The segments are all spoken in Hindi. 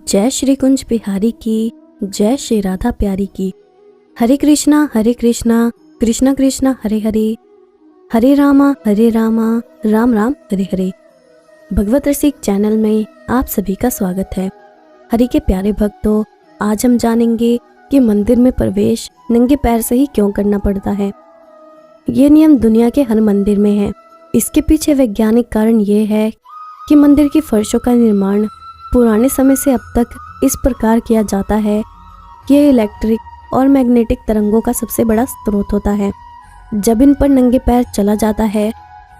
जय श्री कुंज बिहारी की, जय श्री राधा प्यारी की। हरे कृष्णा कृष्णा कृष्णा हरे हरे, हरे रामा राम राम हरे हरे। भगवत रसिक चैनल में आप सभी का स्वागत है। हरि के प्यारे भक्तों, आज हम जानेंगे कि मंदिर में प्रवेश नंगे पैर से ही क्यों करना पड़ता है। ये नियम दुनिया के हर मंदिर में है। इसके पीछे वैज्ञानिक कारण ये है कि मंदिर की फर्शों का निर्माण पुराने समय से अब तक इस प्रकार किया जाता है कि यह इलेक्ट्रिक और मैग्नेटिक तरंगों का सबसे बड़ा स्रोत होता है। जब इन पर नंगे पैर चला जाता है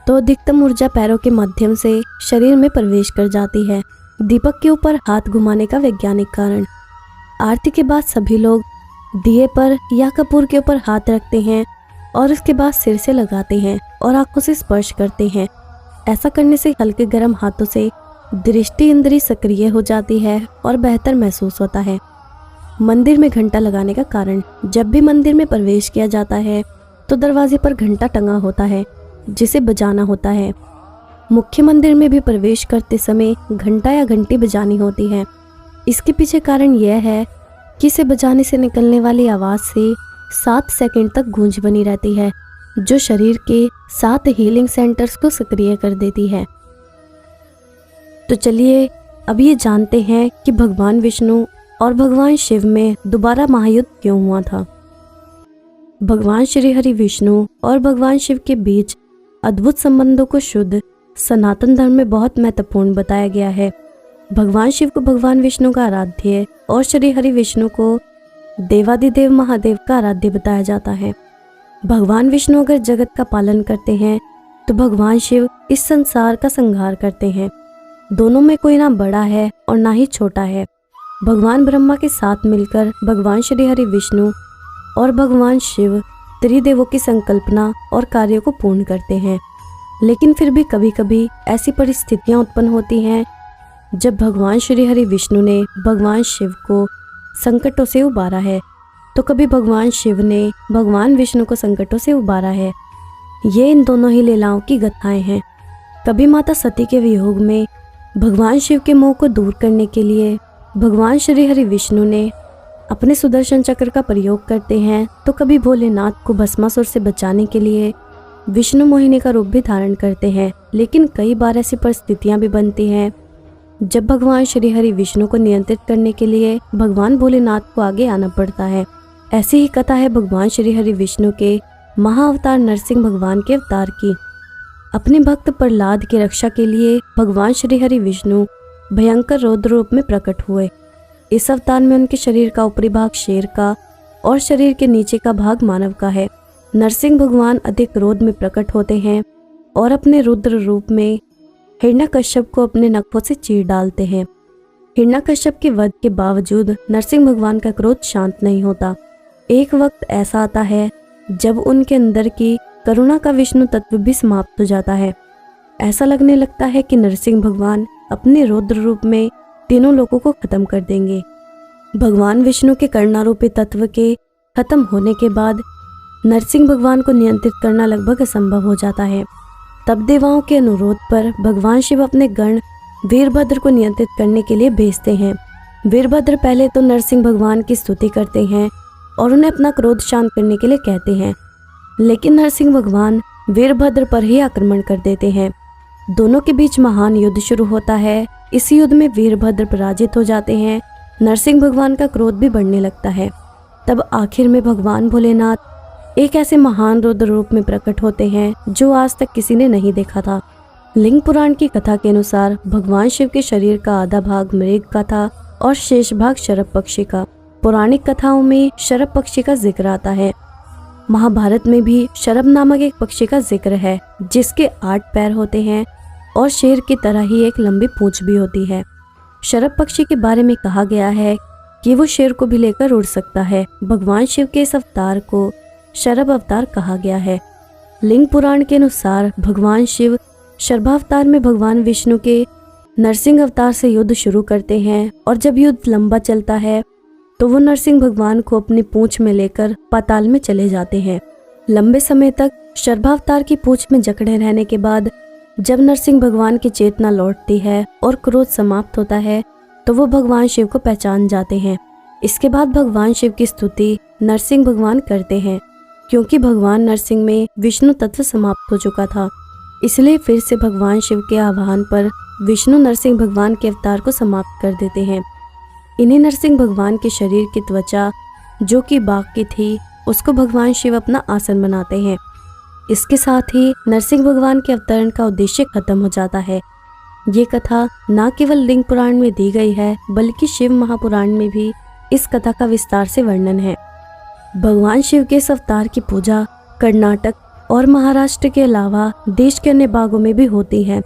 तो अधिकतम ऊर्जा पैरों के माध्यम से शरीर में प्रवेश कर जाती है। दीपक के ऊपर हाथ घुमाने का वैज्ञानिक कारण। आरती के बाद सभी लोग दिए पर या कपूर के ऊपर हाथ रखते हैं और उसके बाद सिर से लगाते हैं और आंखों से स्पर्श करते हैं। ऐसा करने से हल्के गर्म हाथों से दृष्टि इंद्री सक्रिय हो जाती है और बेहतर महसूस होता है। मंदिर में घंटा लगाने का कारण। जब भी मंदिर में प्रवेश किया जाता है तो दरवाजे पर घंटा टंगा होता है जिसे बजाना होता है। मुख्य मंदिर में भी प्रवेश करते समय घंटा या घंटी बजानी होती है। इसके पीछे कारण यह है कि इसे बजाने से निकलने वाली आवाज़ से 7 सेकंड तक गूंज बनी रहती है, जो शरीर के 7 हीलिंग सेंटर्स को सक्रिय कर देती है। तो चलिए अब ये जानते हैं कि भगवान विष्णु और भगवान शिव में दोबारा महायुद्ध क्यों हुआ था। भगवान श्री हरि विष्णु और भगवान शिव के बीच अद्भुत संबंधों को शुद्ध सनातन धर्म में बहुत महत्वपूर्ण बताया गया है। भगवान शिव को भगवान विष्णु का आराध्य और श्री हरि विष्णु को देवादिदेव महादेव का आराध्य बताया जाता है। भगवान विष्णु अगर जगत का पालन करते हैं तो भगवान शिव इस संसार का संहार करते हैं। दोनों में कोई ना बड़ा है और ना ही छोटा है। भगवान ब्रह्मा के साथ मिलकर भगवान श्री हरि विष्णु और भगवान शिव त्रिदेवों की संकल्पना और कार्यों को पूर्ण करते हैं। लेकिन फिर भी कभी कभी ऐसी परिस्थितियां उत्पन्न होती हैं जब भगवान श्री हरि विष्णु ने भगवान शिव को संकटों से उबारा है, तो कभी भगवान शिव ने भगवान विष्णु को संकटों से उबारा है। ये इन दोनों ही लीलाओं की गाथाएं हैं। कभी माता सती के वियोग में भगवान शिव के मोह को दूर करने के लिए भगवान श्री हरि विष्णु ने अपने सुदर्शन चक्र का प्रयोग करते हैं, तो कभी भोलेनाथ को भस्मासुर से बचाने के लिए विष्णु मोहिनी का रूप भी धारण करते हैं। लेकिन कई बार ऐसी परिस्थितियां भी बनती हैं जब भगवान श्री हरि विष्णु को नियंत्रित करने के लिए भगवान भोलेनाथ को आगे आना पड़ता है। ऐसी ही कथा है भगवान श्री हरि विष्णु के महाअवतार नरसिंह भगवान के अवतार की। अपने भक्त प्रहलाद की रक्षा के लिए भगवान श्री हरि विष्णु भयंकर रौद्र रूप में प्रकट हुए। इस अवतार में उनके शरीर का ऊपरी भाग शेर का और शरीर के नीचे का भाग मानव का है। नरसिंह भगवान अधिक क्रोध में प्रकट होते हैं और अपने रुद्र रूप में हिरण्यकश्यप को अपने नखों से चीर डालते हैं। हिरण्यकश्यप के वध के बावजूद नरसिंह भगवान का क्रोध शांत नहीं होता। एक वक्त ऐसा आता है जब उनके अंदर की करुणा का विष्णु तत्व भी समाप्त हो जाता है। ऐसा लगने लगता है कि नरसिंह भगवान अपने रौद्र रूप में तीनों लोगों को खत्म कर देंगे। भगवान विष्णु के करुणारूपी तत्व के खत्म होने के बाद नरसिंह भगवान को नियंत्रित करना लगभग असंभव हो जाता है। तब देवाओं के अनुरोध पर भगवान शिव अपने गण वीरभद्र को नियंत्रित करने के लिए भेजते हैं। वीरभद्र पहले तो नरसिंह भगवान की स्तुति करते हैं और उन्हें अपना क्रोध शांत करने के लिए कहते हैं, लेकिन नरसिंह भगवान वीरभद्र पर ही आक्रमण कर देते हैं। दोनों के बीच महान युद्ध शुरू होता है। इस युद्ध में वीरभद्र पराजित हो जाते हैं। नरसिंह भगवान का क्रोध भी बढ़ने लगता है। तब आखिर में भगवान भोलेनाथ एक ऐसे महान रुद्र रूप में प्रकट होते हैं जो आज तक किसी ने नहीं देखा था। लिंग पुराण की कथा के अनुसार भगवान शिव के शरीर का आधा भाग मृग का था और शेष भाग शरभ पक्षी का। पौराणिक कथाओं में शरभ पक्षी का जिक्र आता है। महाभारत में भी शरभ नामक एक पक्षी का जिक्र है जिसके 8 पैर होते हैं और शेर की तरह ही एक लंबी पूंछ भी होती है। शरभ पक्षी के बारे में कहा गया है कि वो शेर को भी लेकर उड़ सकता है। भगवान शिव के इस अवतार को शरभ अवतार कहा गया है। लिंग पुराण के अनुसार भगवान शिव शरभावतार में भगवान विष्णु के नरसिंह अवतार से युद्ध शुरू करते हैं और जब युद्ध लंबा चलता है तो वो नरसिंह भगवान को अपनी पूंछ में लेकर पाताल में चले जाते हैं। लंबे समय तक शरभावतार की पूंछ में जकड़े रहने के बाद जब नरसिंह भगवान की चेतना लौटती है और क्रोध समाप्त होता है तो वो भगवान शिव को पहचान जाते हैं। इसके बाद भगवान शिव की स्तुति नरसिंह भगवान करते हैं। क्योंकि भगवान नरसिंह में विष्णु तत्व समाप्त हो चुका था, इसलिए फिर से भगवान शिव के आह्वान पर विष्णु नरसिंह भगवान के अवतार को समाप्त कर देते हैं। इन्हीं नरसिंह भगवान के शरीर की त्वचा जो कि बाघ की थी, उसको भगवान शिव अपना आसन बनाते हैं। इसके साथ ही नरसिंह भगवान के अवतरण का उद्देश्य खत्म हो जाता है। ये कथा न केवल लिंग पुराण में दी गई है, बल्कि शिव महापुराण में भी इस कथा का विस्तार से वर्णन है। भगवान शिव के इस अवतार की पूजा कर्नाटक और महाराष्ट्र के अलावा देश के अन्य भागों में भी होती है।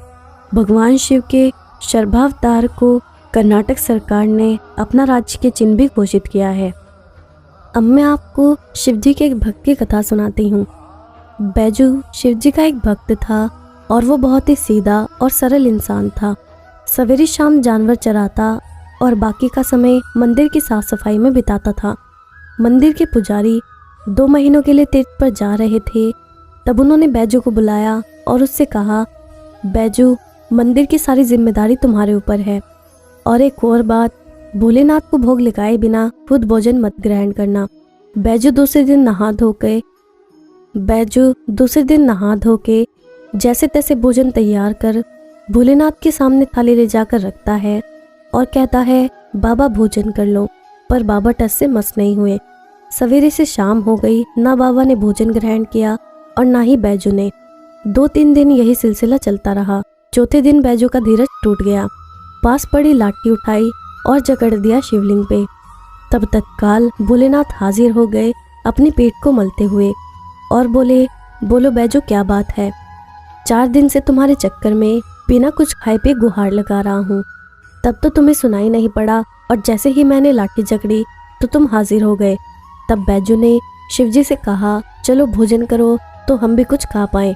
भगवान शिव के शर्भावतार को कर्नाटक सरकार ने अपना राज्य के चिन्ह भी घोषित किया है। अब मैं आपको शिव जी के एक भक्त की कथा सुनाती हूँ। बैजू शिव जी का एक भक्त था और वो बहुत ही सीधा और सरल इंसान था। सवेरे शाम जानवर चराता और बाकी का समय मंदिर की साफ सफाई में बिताता था। मंदिर के पुजारी 2 महीनों के लिए तीर्थ पर जा रहे थे। तब उन्होंने बैजू को बुलाया और उससे कहा, बैजू, मंदिर की सारी जिम्मेदारी तुम्हारे ऊपर है, और एक और बात, भोलेनाथ को भोग लगाए बिना खुद भोजन मत ग्रहण करना। बैजू दूसरे दिन नहा धो के जैसे तैसे भोजन तैयार कर भोलेनाथ के सामने थाली ले जाकर रखता है और कहता है, बाबा भोजन कर लो। पर बाबा टस से मस नहीं हुए। सवेरे से शाम हो गई, ना बाबा ने भोजन ग्रहण किया और ना ही बैजू ने। 2-3 दिन यही सिलसिला चलता रहा। चौथे दिन बैजू का धीरज टूट गया। पास पड़ी लाठी उठाई और जकड़ दिया शिवलिंग पे। तब तत्काल भोलेनाथ हाजिर हो गए अपनी पेट को मलते हुए और बोले, बोलो बैजू, क्या बात है? 4 दिन से तुम्हारे चक्कर में बिना कुछ खाए पे गुहार लगा रहा हूँ। तब तो तुम्हें सुनाई नहीं पड़ा और जैसे ही मैंने लाठी जकड़ी तो तुम हाजिर हो गए। तब बैजू ने शिवजी से कहा, चलो भोजन करो तो हम भी कुछ खा पाएं।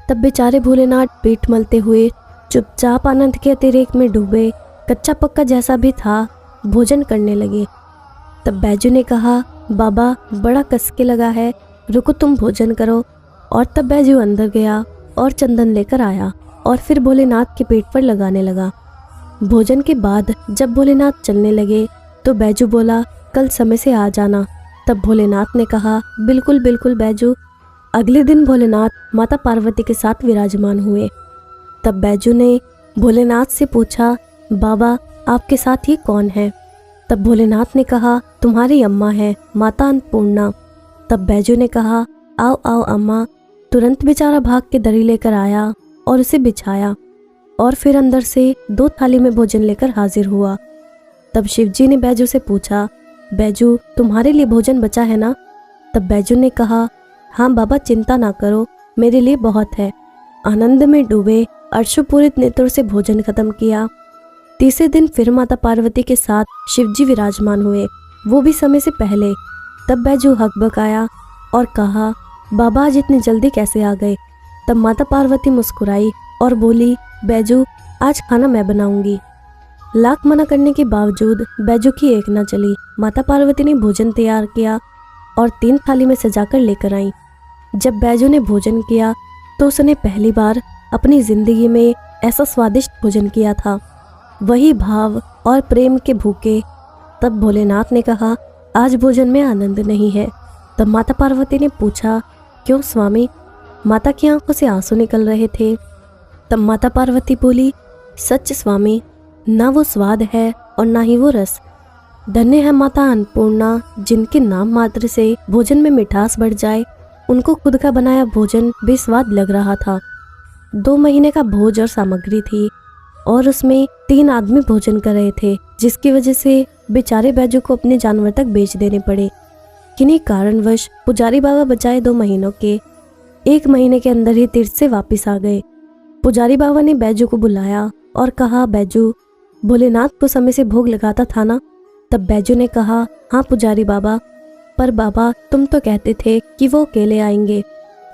तब बेचारे भोलेनाथ पेट मलते हुए चुपचाप आनंद के अतिरेक में डूबे, कच्चा पक्का जैसा भी था, भोजन करने लगे। तब बैजू ने कहा, बाबा बड़ा कसके लगा है, रुको तुम भोजन करो। और तब बैजू अंदर गया और चंदन लेकर आया और फिर भोलेनाथ के पेट पर लगाने लगा। भोजन के बाद जब भोलेनाथ चलने लगे तो बैजू बोला, कल समय से आ जाना। तब भोलेनाथ ने कहा, बिल्कुल बिल्कुल बैजू। अगले दिन भोलेनाथ माता पार्वती के साथ विराजमान हुए। तब बैजू ने भोलेनाथ से पूछा, बाबा आपके साथ ये कौन है? तब भोलेनाथ ने कहा, तुम्हारी अम्मा है, माता अन्नपूर्णा। तब बैजू ने कहा, आओ आओ अम्मा। तुरंत बेचारा भाग के दरी लेकर आया और उसे बिछाया और फिर अंदर से 2 थाली में भोजन लेकर हाजिर हुआ। तब शिवजी ने बैजू से पूछा, बैजू तुम्हारे लिए भोजन बचा है ना? तब बैजू ने कहा, हाँ बाबा, चिंता ना करो, मेरे लिए बहुत है। आनंद में डूबे अर्शुपूरित नेत्रों से भोजन खत्म किया। तीसरे दिन फिर माता पार्वती के साथ शिवजी विराजमान हुए, वो भी समय से पहले। तब बैजू हकबकाया और कहा, बाबा आज इतनी जल्दी कैसे आ गए? तब माता पार्वती मुस्कुराई और बोली, बैजू आज खाना मैं बनाऊंगी। लाख मना करने के बावजूद बैजू की एक न चली। माता पार्वती ने भोजन तैयार किया और 3 थाली में सजाकर लेकर आई। जब बैजू ने भोजन किया तो उसने पहली बार अपनी जिंदगी में ऐसा स्वादिष्ट भोजन किया था, वही भाव और प्रेम के भूखे। तब भोलेनाथ ने कहा, आज भोजन में आनंद नहीं है। तब माता पार्वती ने पूछा, क्यों स्वामी? माता की आंखों से आंसू निकल रहे थे। तब माता पार्वती बोली, सच स्वामी, ना वो स्वाद है और ना ही वो रस। धन्य है माता अन्नपूर्णा, जिनके नाम मात्र से भोजन में मिठास बढ़ जाए। उनको खुद का बनाया भोजन बेस्वाद लग रहा था। 2 महीने का भोज और सामग्री थी और उसमें 3 आदमी भोजन कर रहे थे, जिसकी वजह से बेचारे बैजू को अपने जानवर तक बेच देने पड़े। किन्हीं कारणवश पुजारी बाबा बचाए 2 महीनों के 1 महीने के अंदर ही तीर्थ से वापिस आ गए। पुजारी बाबा ने बैजू को बुलाया और कहा, बैजू भोलेनाथ को समय से भोग लगाता था ना? तब बैजू ने कहा, हाँ पुजारी बाबा, पर बाबा तुम तो कहते थे कि वो अकेले आएंगे,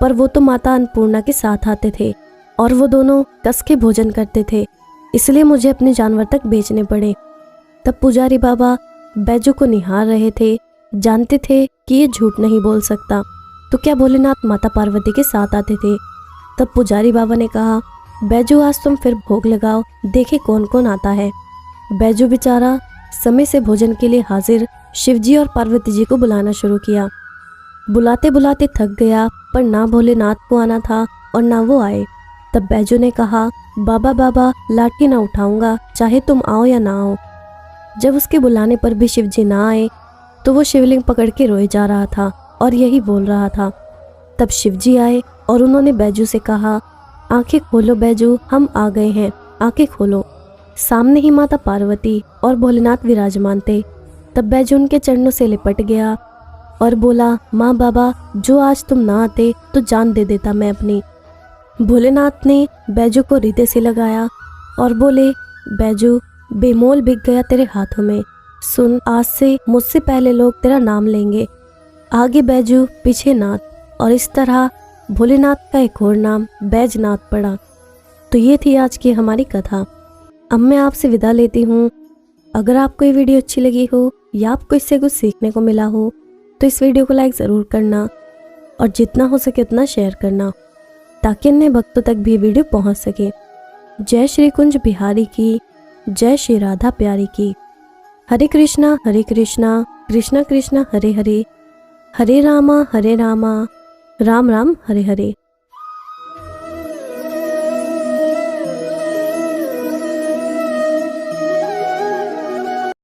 पर वो तो माता अन्नपूर्णा के साथ आते थे और वो दोनों कस के भोजन करते थे, इसलिए मुझे अपने जानवर तक बेचने पड़े। तब पुजारी बाबा बैजू को निहार रहे थे, जानते थे कि ये झूठ नहीं बोल सकता, तो क्या भोलेनाथ माता पार्वती के साथ आते थे? तब पुजारी बाबा ने कहा, बैजू आज तुम फिर भोग लगाओ, देखे कौन कौन आता है। बैजू बेचारा समय से भोजन के लिए हाजिर शिवजी और पार्वती जी को बुलाना शुरू किया। बुलाते बुलाते थक गया, पर ना भोलेनाथ को आना था और ना वो आए। तब बैजू ने कहा, बाबा बाबा लाठी ना उठाऊंगा, चाहे तुम आओ या ना आओ। जब उसके बुलाने पर भी शिवजी ना आए तो वो शिवलिंग पकड़ के रोए जा रहा था और यही बोल रहा था। तब शिवजी आए और उन्होंने बैजू से कहा, आंखें खोलो बैजू, हम आ गए हैं, आंखें खोलो। सामने ही माता पार्वती और भोलेनाथ विराजमान थे। तब बैजू उनके चरणों से लिपट गया और बोला, माँ बाबा, जो आज तुम ना आते तो जान दे देता मैं अपनी। भोलेनाथ ने बैजू को हृदय से लगाया और बोले, बैजू, बेमोल बिक गया तेरे हाथों में। सुन, आज से मुझसे पहले लोग तेरा नाम लेंगे, आगे बैजू पीछे नाथ। और इस तरह भोलेनाथ का एक और नाम बैजनाथ पड़ा। तो ये थी आज की हमारी कथा। अब मैं आपसे विदा लेती हूँ। अगर आपको ये वीडियो अच्छी लगी हो या आपको इससे कुछ सीखने को मिला हो तो इस वीडियो को लाइक ज़रूर करना और जितना हो सके उतना शेयर करना, ताकि अन्य भक्तों तक भी वीडियो पहुँच सके। जय श्री कुंज बिहारी की, जय श्री राधा प्यारी की। हरे कृष्णा कृष्णा कृष्णा हरे हरे, हरे रामा राम राम हरे हरे।